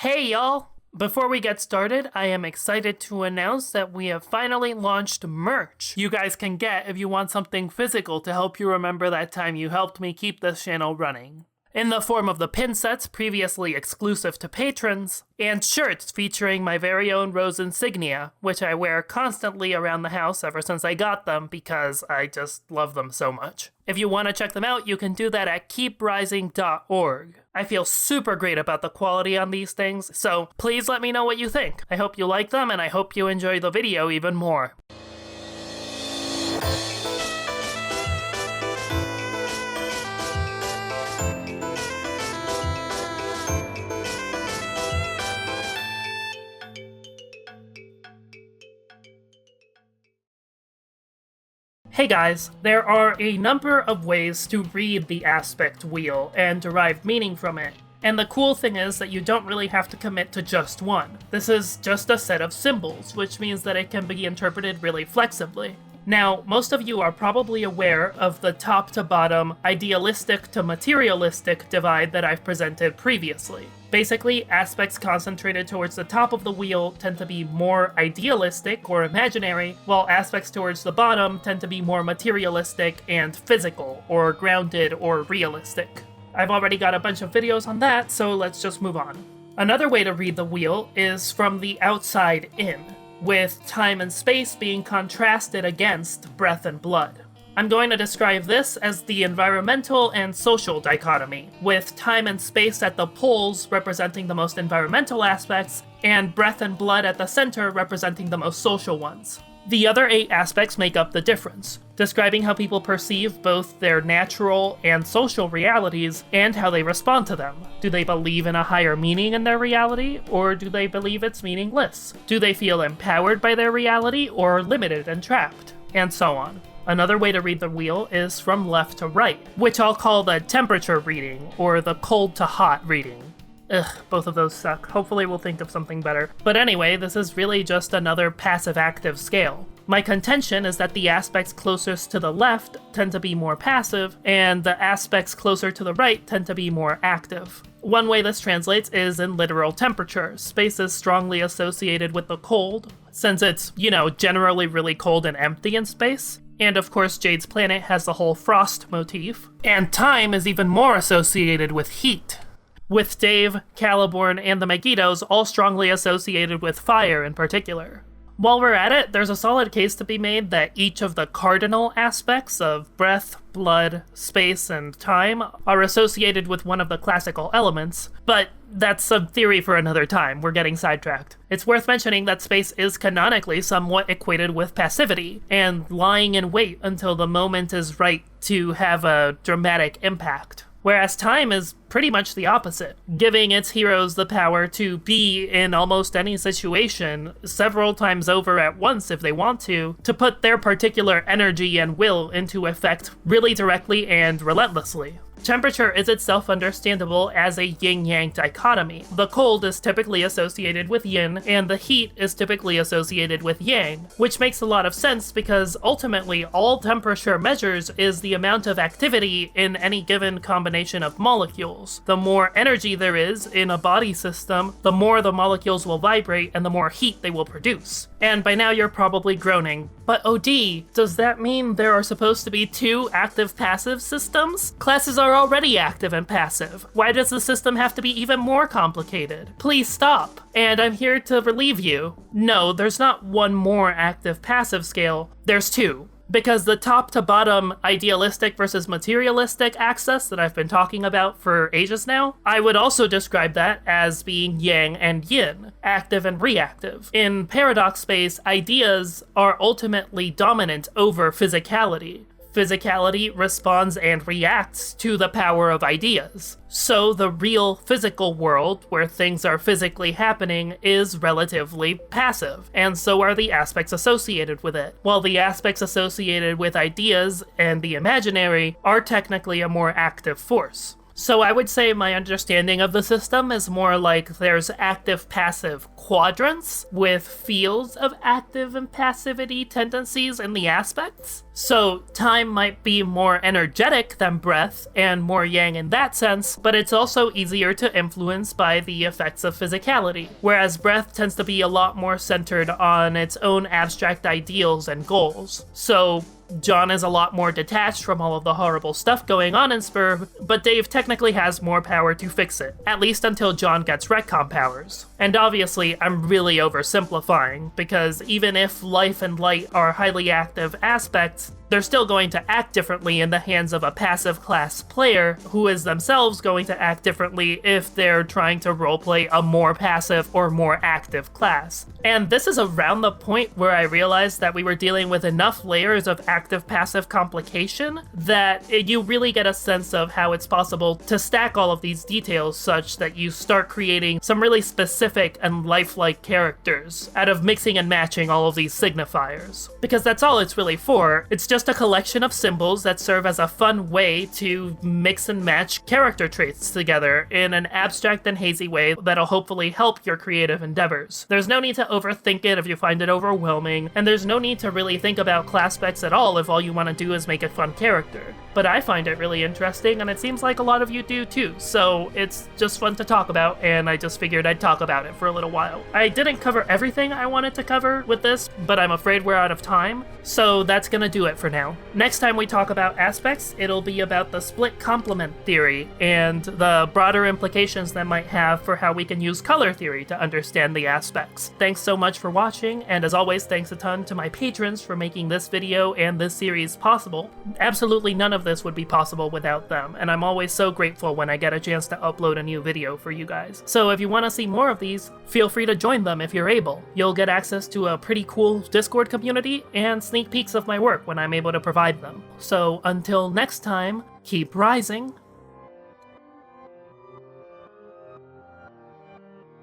Hey y'all! Before we get started, I am excited to announce that we have finally launched merch you guys can get if you want something physical to help you remember that time you helped me keep this channel running. In the form of the pin sets previously exclusive to patrons, and shirts featuring my very own rose insignia, which I wear constantly around the house ever since I got them because I just love them so much. If you want to check them out, you can do that at keeprising.org. I feel super great about the quality on these things, so please let me know what you think. I hope you like them, and I hope you enjoy the video even more. Hey guys, there are a number of ways to read the aspect wheel and derive meaning from it. And the cool thing is that you don't really have to commit to just one. This is just a set of symbols, which means that it can be interpreted really flexibly. Now, most of you are probably aware of the top to bottom, idealistic to materialistic divide that I've presented previously. Basically, aspects concentrated towards the top of the wheel tend to be more idealistic or imaginary, while aspects towards the bottom tend to be more materialistic and physical, or grounded or realistic. I've already got a bunch of videos on that, so let's just move on. Another way to read the wheel is from the outside in, with time and space being contrasted against breath and blood. I'm going to describe this as the environmental and social dichotomy, with time and space at the poles representing the most environmental aspects, and breath and blood at the center representing the most social ones. The other 8 aspects make up the difference, describing how people perceive both their natural and social realities and how they respond to them. Do they believe in a higher meaning in their reality, or do they believe it's meaningless? Do they feel empowered by their reality, or limited and trapped? And so on. Another way to read the wheel is from left to right, which I'll call the temperature reading, or the cold to hot reading. Ugh, both of those suck. Hopefully we'll think of something better. But anyway, this is really just another passive-active scale. My contention is that the aspects closest to the left tend to be more passive, and the aspects closer to the right tend to be more active. One way this translates is in literal temperature. Space is strongly associated with the cold, since it's, generally really cold and empty in space. And of course, Jade's planet has the whole frost motif. And time is even more associated with heat, with Dave, Caliborn, and the Megiddos all strongly associated with fire in particular. While we're at it, there's a solid case to be made that each of the cardinal aspects of breath, blood, space, and time are associated with one of the classical elements, but that's some theory for another time. We're getting sidetracked. It's worth mentioning that space is canonically somewhat equated with passivity, and lying in wait until the moment is right to have a dramatic impact. Whereas time is pretty much the opposite, giving its heroes the power to be in almost any situation several times over at once if they want to put their particular energy and will into effect really directly and relentlessly. Temperature is itself understandable as a yin-yang dichotomy. The cold is typically associated with yin, and the heat is typically associated with yang, which makes a lot of sense because ultimately all temperature measures is the amount of activity in any given combination of molecules. The more energy there is in a body system, the more the molecules will vibrate and the more heat they will produce. And by now you're probably groaning, but OD, does that mean there are supposed to be 2 active-passive systems? Classes are already active and passive. Why does the system have to be even more complicated? Please stop. And I'm here to relieve you. No, there's not one more active-passive scale, there's 2. Because the top to bottom idealistic versus materialistic axis that I've been talking about for ages now, I would also describe that as being yang and yin, active and reactive. In paradox space, ideas are ultimately dominant over physicality. Physicality responds and reacts to the power of ideas. So the real physical world, where things are physically happening, is relatively passive, and so are the aspects associated with it, while the aspects associated with ideas and the imaginary are technically a more active force. So I would say my understanding of the system is more like there's active-passive quadrants with fields of active and passivity tendencies in the aspects. So time might be more energetic than breath and more yang in that sense, but it's also easier to influence by the effects of physicality, whereas breath tends to be a lot more centered on its own abstract ideals and goals. So John is a lot more detached from all of the horrible stuff going on in Spur, but Dave technically has more power to fix it, at least until John gets retcon powers. And obviously, I'm really oversimplifying, because even if life and light are highly active aspects, they're still going to act differently in the hands of a passive class player, who is themselves going to act differently if they're trying to roleplay a more passive or more active class. And this is around the point where I realized that we were dealing with enough layers of active-passive complication that you really get a sense of how it's possible to stack all of these details such that you start creating some really specific and lifelike characters out of mixing and matching all of these signifiers. Because that's all it's really for. It's just a collection of symbols that serve as a fun way to mix and match character traits together in an abstract and hazy way that'll hopefully help your creative endeavors. There's no need to overthink it if you find it overwhelming, and there's no need to really think about class specs at all if all you want to do is make a fun character. But I find it really interesting, and it seems like a lot of you do too, so it's just fun to talk about, and I just figured I'd talk about it for a little while. I didn't cover everything I wanted to cover with this, but I'm afraid we're out of time, so that's gonna do it for now. Next time we talk about aspects, it'll be about the split complement theory, and the broader implications that might have for how we can use color theory to understand the aspects. Thanks so much for watching, and as always, thanks a ton to my patrons for making this video and this series possible. Absolutely none of this would be possible without them, and I'm always so grateful when I get a chance to upload a new video for you guys. So if you want to see more of these, feel free to join them if you're able. You'll get access to a pretty cool Discord community and sneak peeks of my work when I'm able to provide them. So until next time, keep rising,